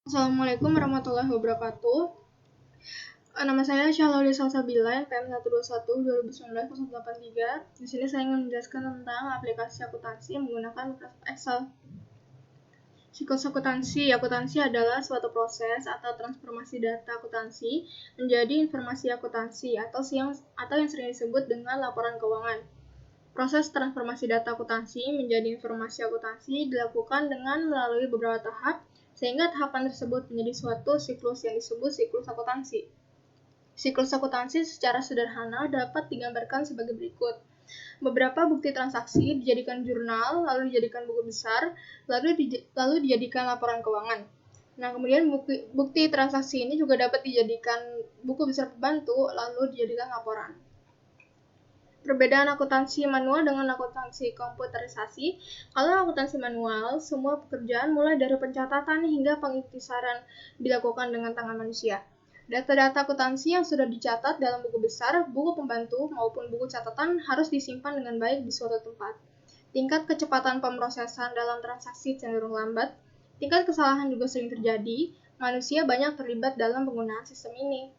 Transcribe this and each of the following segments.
Assalamualaikum warahmatullahi wabarakatuh. Nama saya Syahlaulia Salsabila, NPM 121-2019-083. Di sini saya ingin menjelaskan tentang aplikasi akuntansi menggunakan Microsoft Excel. Siklus akuntansi adalah suatu proses atau transformasi data akuntansi menjadi informasi akuntansi atau yang sering disebut dengan laporan keuangan. Proses transformasi data akuntansi menjadi informasi akuntansi dilakukan dengan melalui beberapa tahap, sehingga tahapan tersebut menjadi suatu siklus yang disebut siklus akuntansi. Siklus akuntansi secara sederhana dapat digambarkan sebagai berikut. Beberapa bukti transaksi dijadikan jurnal, lalu dijadikan buku besar, lalu dijadikan laporan keuangan. Nah, kemudian bukti transaksi ini juga dapat dijadikan buku besar pembantu, lalu dijadikan laporan. Perbedaan akuntansi manual dengan akuntansi komputerisasi. Kalau akuntansi manual, semua pekerjaan mulai dari pencatatan hingga pengiktisaran dilakukan dengan tangan manusia. Data-data akuntansi yang sudah dicatat dalam buku besar, buku pembantu, maupun buku catatan harus disimpan dengan baik di suatu tempat. Tingkat kecepatan pemrosesan dalam transaksi cenderung lambat. Tingkat kesalahan juga sering terjadi. Manusia banyak terlibat dalam penggunaan sistem ini.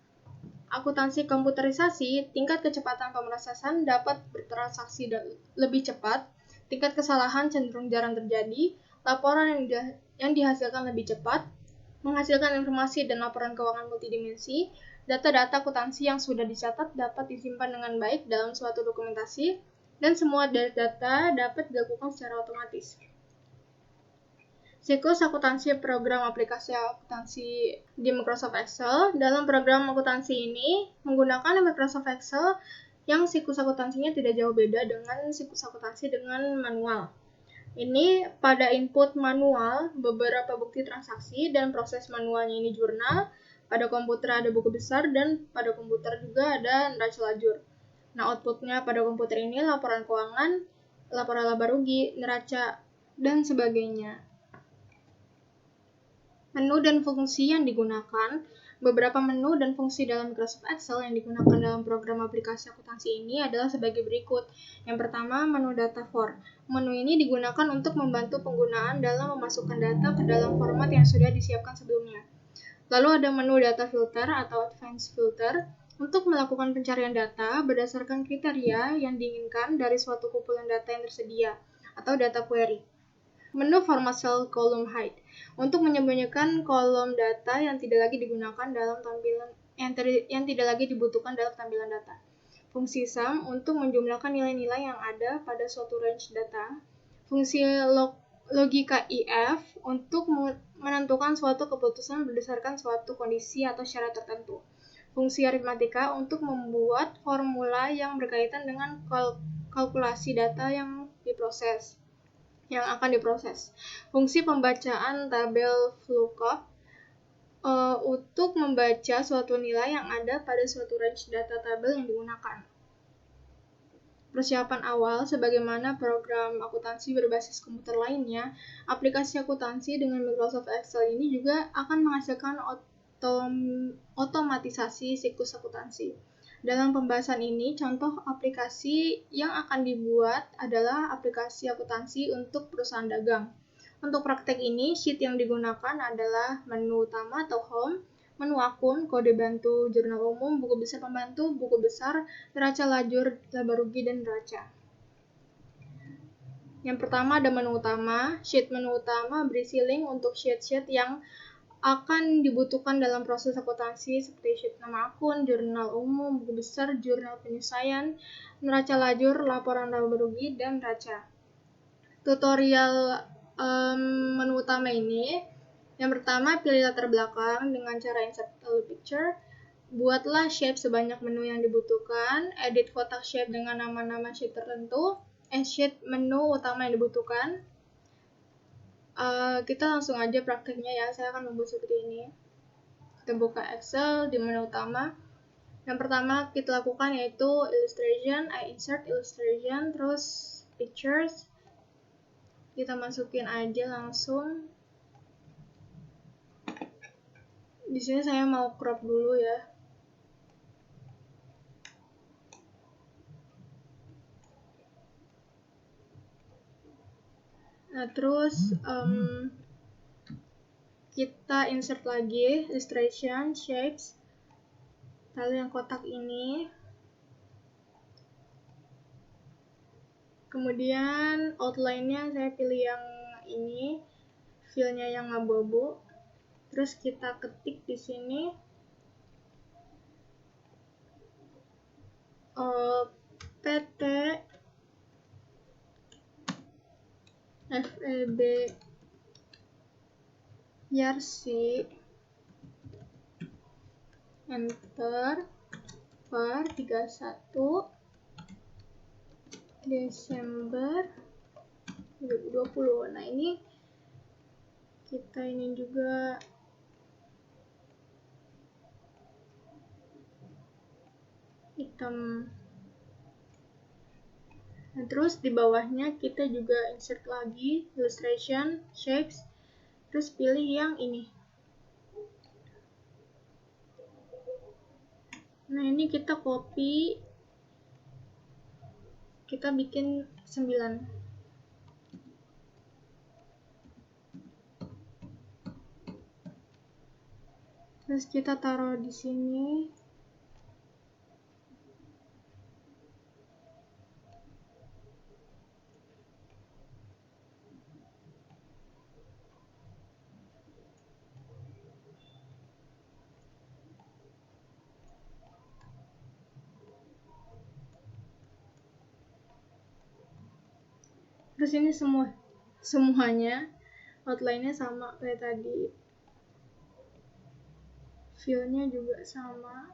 Akuntansi komputerisasi, tingkat kecepatan pemrosesan dapat bertransaksi lebih cepat, tingkat kesalahan cenderung jarang terjadi, laporan yang dihasilkan lebih cepat, menghasilkan informasi dan laporan keuangan multidimensi, data-data akuntansi yang sudah dicatat dapat disimpan dengan baik dalam suatu dokumentasi, dan semua data dapat dilakukan secara otomatis. Siklus akuntansi program aplikasi akuntansi di Microsoft Excel. Dalam program akuntansi ini menggunakan Microsoft Excel yang siklus akuntansinya tidak jauh beda dengan siklus akuntansi dengan manual. Ini pada input manual beberapa bukti transaksi dan proses manualnya ini jurnal. Pada komputer ada buku besar dan pada komputer juga ada neraca lajur. Nah, outputnya pada komputer ini laporan keuangan, laporan laba rugi, neraca, dan sebagainya. Menu dan fungsi yang digunakan. Beberapa menu dan fungsi dalam Microsoft Excel yang digunakan dalam program aplikasi akuntansi ini adalah sebagai berikut. Yang pertama, menu data for. Menu ini digunakan untuk membantu penggunaan dalam memasukkan data ke dalam format yang sudah disiapkan sebelumnya. Lalu ada menu data filter atau advanced filter untuk melakukan pencarian data berdasarkan kriteria yang diinginkan dari suatu kumpulan data yang tersedia atau data query. Menu format cell column hide untuk menyembunyikan kolom data yang tidak lagi digunakan dalam tampilan yang tidak lagi dibutuhkan dalam tampilan data. Fungsi sum untuk menjumlahkan nilai-nilai yang ada pada suatu range data. Fungsi logika if untuk menentukan suatu keputusan berdasarkan suatu kondisi atau syarat tertentu. Fungsi aritmatika untuk membuat formula yang berkaitan dengan kalkulasi data yang akan diproses. Fungsi pembacaan tabel VLOOKUP untuk membaca suatu nilai yang ada pada suatu range data tabel yang digunakan. Persiapan awal, sebagaimana program akuntansi berbasis komputer lainnya, aplikasi akuntansi dengan Microsoft Excel ini juga akan menghasilkan otomatisasi siklus akuntansi. Dalam pembahasan ini, contoh aplikasi yang akan dibuat adalah aplikasi akuntansi untuk perusahaan dagang. Untuk praktek ini, sheet yang digunakan adalah menu utama atau home, menu akun, kode bantu, jurnal umum, buku besar pembantu, buku besar, neraca lajur, laba rugi, dan neraca. Yang pertama ada menu utama. Sheet menu utama berisi link untuk sheet-sheet yang akan dibutuhkan dalam proses akuntansi seperti sheet nama akun, jurnal umum, buku besar, jurnal penyesuaian, neraca lajur, laporan laba rugi, dan neraca. Tutorial menu utama ini, yang pertama pilih latar belakang dengan cara insert a picture. Buatlah shape sebanyak menu yang dibutuhkan. Edit kotak shape dengan nama-nama sheet tertentu. Sheet menu utama yang dibutuhkan. Kita langsung aja prakteknya ya. Saya akan membuat seperti ini. Kita buka Excel di menu utama. Yang pertama kita lakukan yaitu illustration. Insert illustration, terus pictures. Kita masukin aja langsung. Di sini saya mau crop dulu ya. Nah, terus kita insert lagi illustration, shapes, lalu yang kotak ini. Kemudian outline-nya saya pilih yang ini, fill-nya yang abu-abu. Terus kita ketik di sini PT FEB Yarsi, enter, per 31 Desember 2020. Nah, ini kita ini juga hitam. Nah, terus di bawahnya kita juga insert lagi illustration, shapes, terus pilih yang ini. Nah, ini kita copy, kita bikin 9. Terus kita taruh di sini. Terus ini semuanya outline-nya sama kayak tadi, fill-nya juga sama.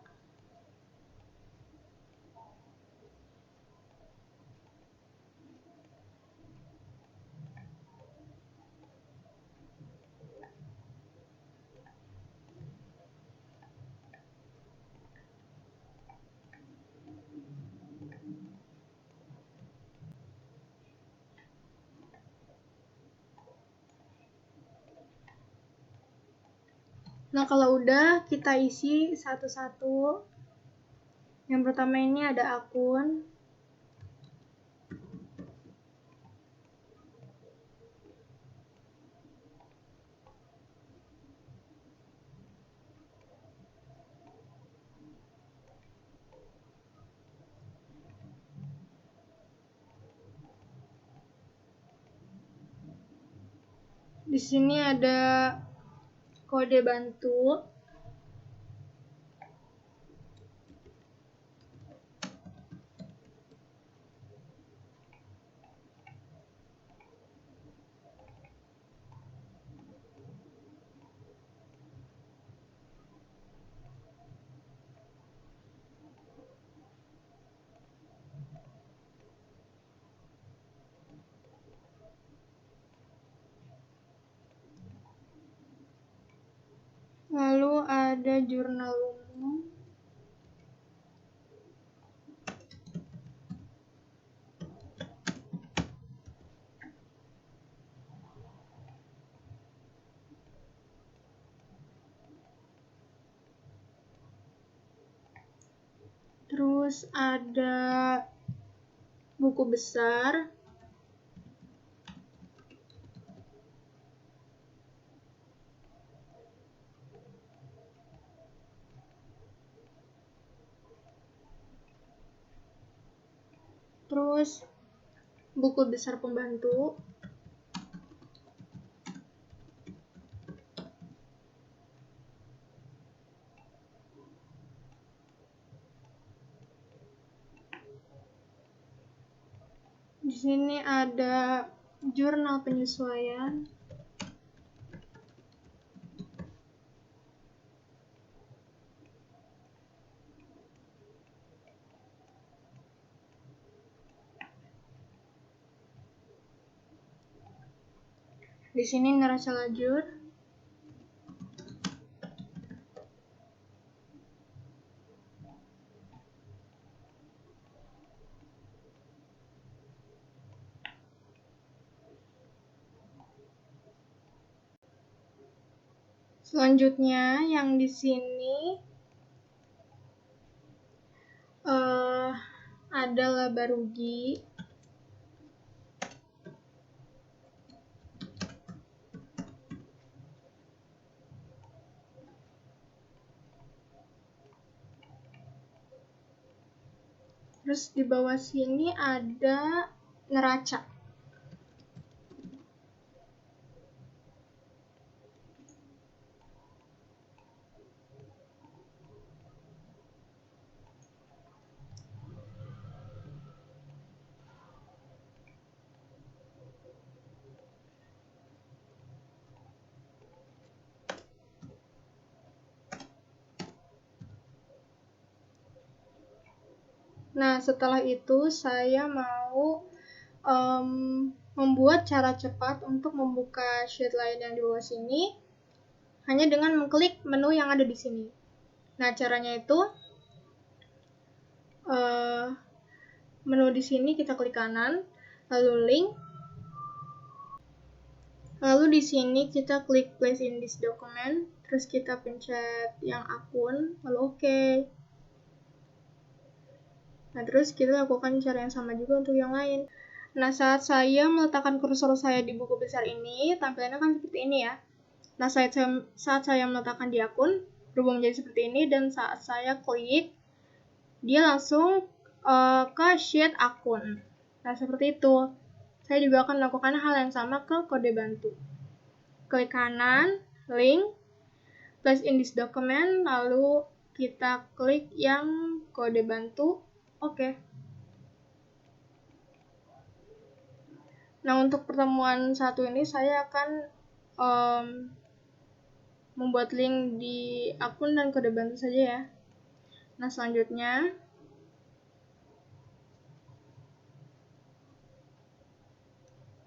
Nah, kalau udah kita isi satu-satu. Yang pertama ini ada akun. Di sini ada kode bantu. Lalu ada jurnal umum. Terus ada buku besar. Terus buku besar pembantu. Di sini ada jurnal penyesuaian. Di sini neraca lajur. Selanjutnya yang di sini ada laba rugi. Terus di bawah sini ada neraca. Nah, setelah itu saya mau membuat cara cepat untuk membuka sheet lain yang di bawah sini hanya dengan mengklik menu yang ada di sini. Nah, caranya itu menu di sini kita klik kanan, lalu link, lalu di sini kita klik place in this document, terus kita pencet yang akun, lalu oke. Nah, terus kita lakukan cara yang sama juga untuk yang lain. Nah, saat saya meletakkan kursor saya di buku besar ini, tampilannya kan seperti ini ya. Nah, saat saya meletakkan di akun, berubah menjadi seperti ini, dan saat saya klik, dia langsung ke sheet akun. Nah, seperti itu. Saya juga akan melakukan hal yang sama ke kode bantu. Klik kanan, link, place in this document, lalu kita klik yang kode bantu, oke. Nah, untuk pertemuan satu ini saya akan membuat link di akun dan kode bantu saja ya. Nah, selanjutnya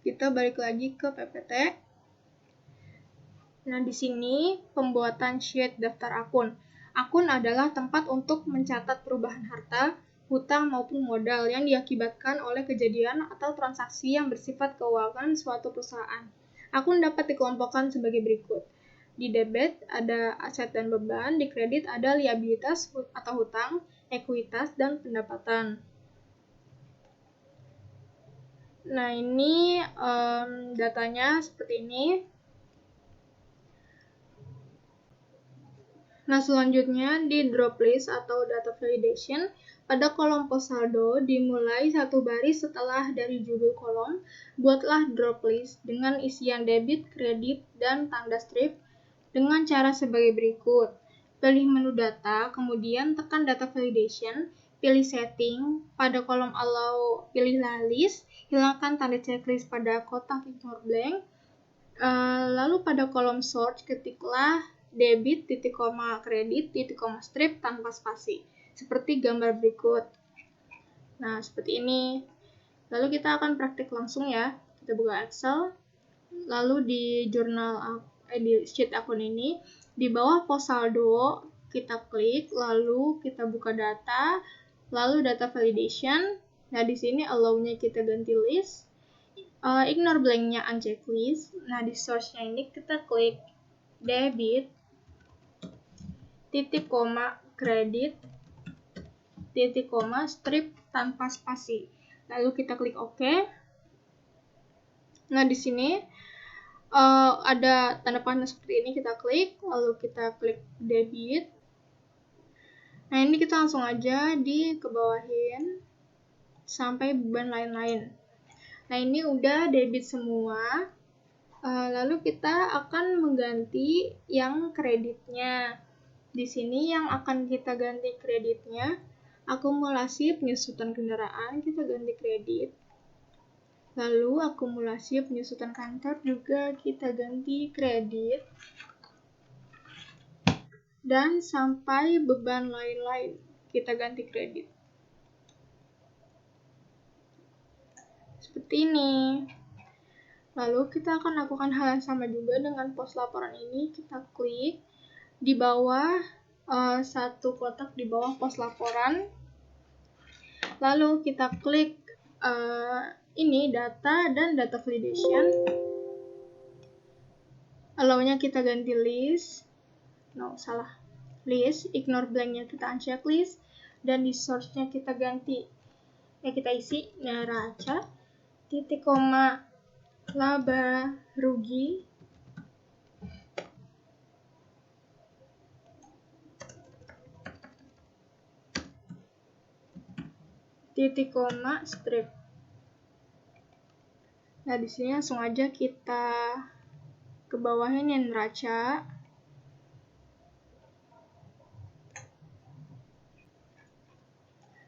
kita balik lagi ke PPT. Nah, di sini pembuatan sheet daftar akun. Akun adalah tempat untuk mencatat perubahan harta, hutang maupun modal yang diakibatkan oleh kejadian atau transaksi yang bersifat keuangan suatu perusahaan. Akun dapat dikelompokkan sebagai berikut. Di debit ada aset dan beban, di kredit ada liabilitas atau hutang, ekuitas, dan pendapatan. Nah, ini datanya seperti ini. Nah, selanjutnya di drop list atau data validation, pada kolom pos saldo dimulai satu baris setelah dari judul kolom, buatlah drop list dengan isian debit, kredit, dan tanda strip dengan cara sebagai berikut. Pilih menu data, kemudian tekan data validation, pilih setting, pada kolom allow pilihlah list, hilangkan tanda checklist pada kotak ignore blank, lalu pada kolom sort ketiklah debit, titik koma kredit, titik koma strip tanpa spasi, seperti gambar berikut. Nah, seperti ini. Lalu kita akan praktik langsung ya. Kita buka Excel, lalu di jurnal di sheet akun ini, di bawah pos saldo kita klik, lalu kita buka data, lalu data validation. Nah, di sini allow-nya kita ganti list, ignore blank-nya uncheck list. Nah, di source-nya ini kita klik debit, titik koma kredit, titik koma strip tanpa spasi. Lalu kita klik OK. Nah, di sini ada tanda panah seperti ini, kita klik, lalu kita klik debit. Nah, ini kita langsung aja dikebawahin sampai beban lain-lain. Nah, ini udah debit semua. Lalu kita akan mengganti yang kreditnya. Di sini yang akan kita ganti kreditnya, akumulasi penyusutan kendaraan, kita ganti kredit. Lalu akumulasi penyusutan kantor juga kita ganti kredit. Dan sampai beban lain-lain kita ganti kredit. Seperti ini. Lalu kita akan lakukan hal yang sama juga dengan pos laporan ini. Kita klik di bawah satu kotak di bawah pos laporan. Lalu kita klik ini data dan data validation. Allow-nya kita ganti list. List, ignore blank-nya kita uncheck list, dan di source-nya kita ganti, kita isi neraca, titik koma laba rugi, titik koma strip. Nah, di sini langsung aja kita ke bawahin yang neraca.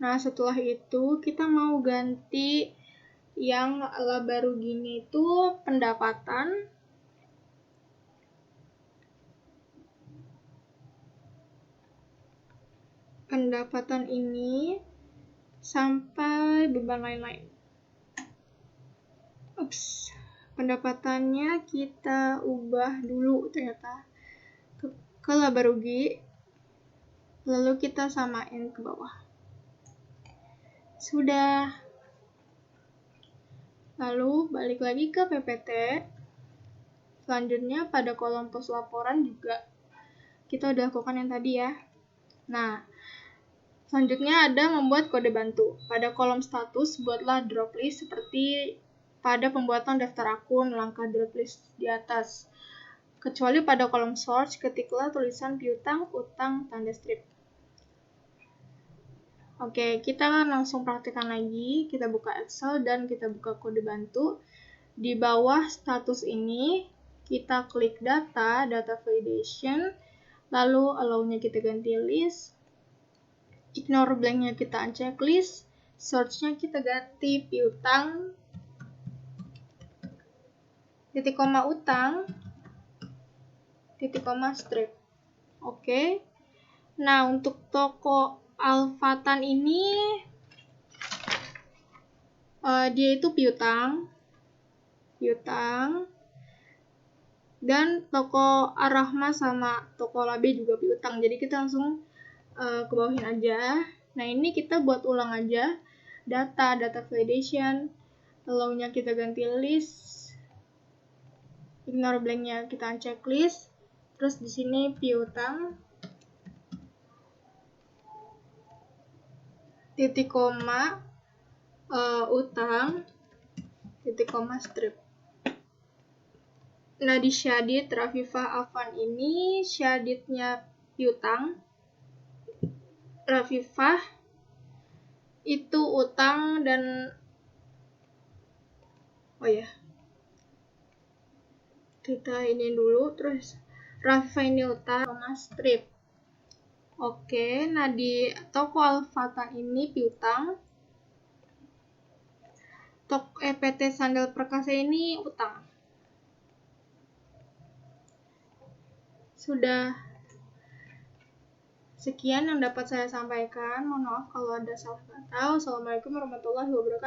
Nah, setelah itu kita mau ganti yang laba ruginya itu pendapatan. Pendapatan ini sampai beban lain-lain. Pendapatannya kita ubah dulu ternyata ke laba rugi, lalu kita samain ke bawah. Sudah. Lalu balik lagi ke PPT. Selanjutnya pada kolom pos laporan juga kita udah lakukan yang tadi ya. Nah, selanjutnya ada membuat kode bantu. Pada kolom status buatlah drop list seperti pada pembuatan daftar akun, langkah drop list di atas. Kecuali pada kolom source, ketiklah tulisan piutang, utang, tanda strip. Oke, kita langsung praktikkan lagi. Kita buka Excel dan kita buka kode bantu. Di bawah status ini, kita klik data validation, lalu allow-nya kita ganti list, ignore blank-nya kita uncheck list, search-nya kita ganti piutang, titik koma utang, titik koma strip. Oke. Nah, untuk toko Alfatan ini dia itu piutang, dan toko Ar-Rahma sama toko Labe juga piutang. Jadi kita langsung ke bawahin aja. Nah, ini kita buat ulang aja. Data validation, allow-nya kita ganti list, ignore blank-nya kita uncheck list. Terus di sini piutang, titik koma utang, titik koma strip. Nah, di Syadid Rafifah Afan ini Syadidnya piutang, Rafifah itu utang, dan kita ini dulu, terus Rafifah ini utang sama strip. Oke, nah di toko Alfatan ini piutang, PT Sandal Perkasa ini utang. Sudah. Sekian yang dapat saya sampaikan. Mohon maaf kalau ada salah kata. Wassalamualaikum warahmatullahi wabarakatuh.